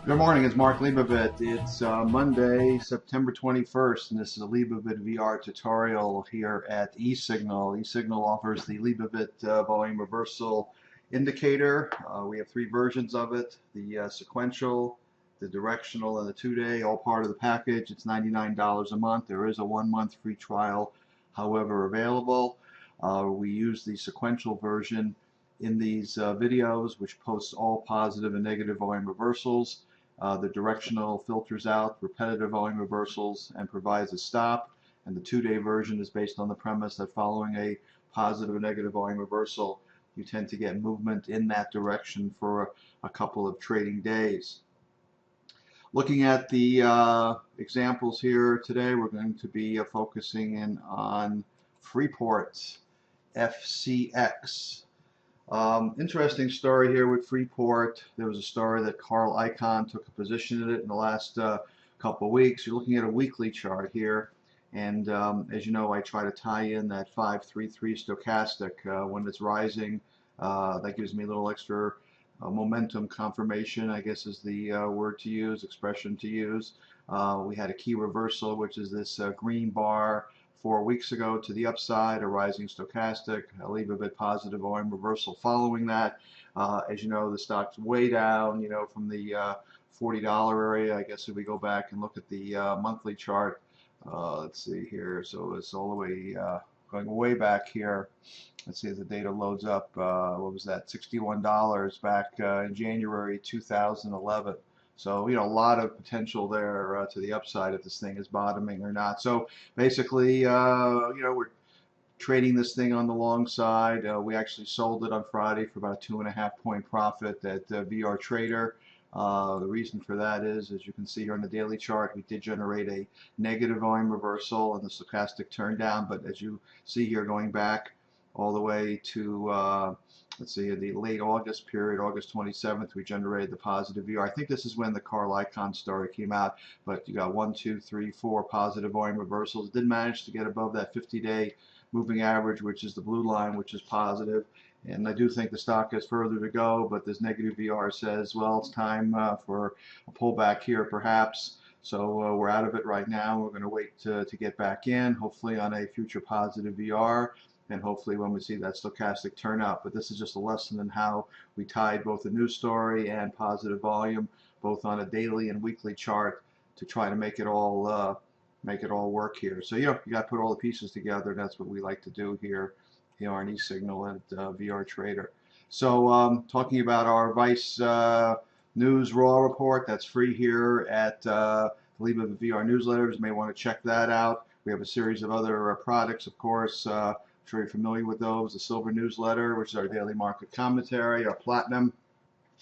Good morning, it's Mark Leibovit. It's Monday, September 21st, and this is a Leibovit VR tutorial here at eSignal. eSignal offers the Leibovit volume reversal indicator. We have three versions of it, the sequential, the directional, and the 2-day, all part of the package. It's $99 a month. There is a 1-month free trial, however, available. We use the sequential version in these videos, which posts all positive and negative volume reversals. The directional filters out repetitive volume reversals and provides a stop. And the 2-day version is based on the premise that following a positive or negative volume reversal, you tend to get movement in that direction for a couple of trading days. Looking at the examples here today, we're going to be focusing in on Freeport FCX. Interesting story here with Freeport. There was a story that Carl Icahn took a position in it in the last couple of weeks. You're looking at a weekly chart here, and as you know, I try to tie in that 533 stochastic when it's rising. That gives me a little extra momentum confirmation, I guess is the word to use, expression to use. We had a key reversal, which is this green bar 4 weeks ago to the upside, a rising stochastic, a Leibovit positive volume reversal following that. As you know, the stock's way down, from the $40 area. I guess if we go back and look at the monthly chart, let's see here. So it's all the way going way back here. Let's see if the data loads up. What was that? $61 back in January 2011. So, a lot of potential there to the upside if this thing is bottoming or not. So basically, we're trading this thing on the long side. We actually sold it on Friday for about a 2.5-point profit at VR Trader. The reason for that is, as you can see here on the daily chart, we did generate a negative volume reversal and the stochastic turned down. But as you see here, going back all the way to let's see, in the late August period, August 27th, we generated the positive VR. I think this is when the Carl Icahn story came out, but you got 1, 2, 3, 4 positive volume reversals. Did manage to get above that 50-day moving average, which is the blue line, which is positive. And I do think the stock has further to go, but this negative VR says, well, it's time for a pullback here, perhaps. So we're out of it right now. We're going to wait to get back in, hopefully on a future positive VR. And hopefully when we see that stochastic turn up. But this is just a lesson in how we tied both the news story and positive volume, both on a daily and weekly chart, to try to make it all work here. So you got to put all the pieces together. And that's what we like to do here on eSignal at VR Trader. So talking about our Vice News Raw report, that's free here at the Leibovit VR newsletters. You may want to check that out. We have a series of other products, of course. I'm sure you're familiar with those. The Silver newsletter, which is our daily market commentary, our Platinum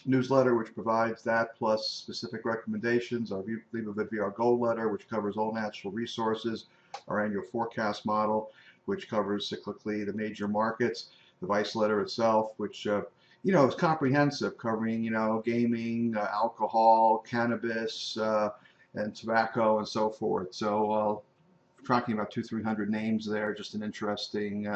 newsletter, which provides that, plus specific recommendations, our Leibovit VR Gold letter, which covers all natural resources, our annual forecast model, which covers cyclically the major markets, the Vice letter itself, which is comprehensive, covering gaming, alcohol, cannabis, and tobacco, and so forth. So talking about 200-300 names there, just an interesting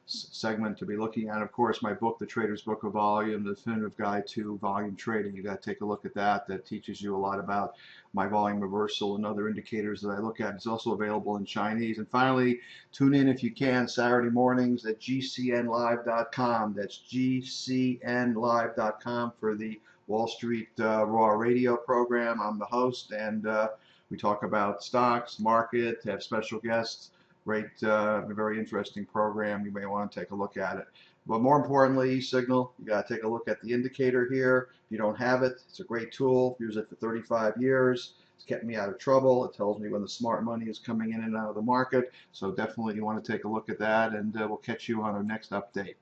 segment to be looking at. Of course, my book, The Trader's Book of Volume, The Definitive Guide to Volume Trading. You got to take a look at that. That teaches you a lot about my volume reversal and other indicators that I look at. It's also available in Chinese. And finally, tune in if you can Saturday mornings at gcnlive.com. That's gcnlive.com for the Wall Street Raw radio program. I'm the host, and we talk about stocks, market, have special guests. Great, a very interesting program. You may want to take a look at it. But more importantly, eSignal, you got to take a look at the indicator here. If you don't have it, it's a great tool. Use it for 35 years. It's kept me out of trouble. It tells me when the smart money is coming in and out of the market. So definitely you want to take a look at that, and we'll catch you on our next update.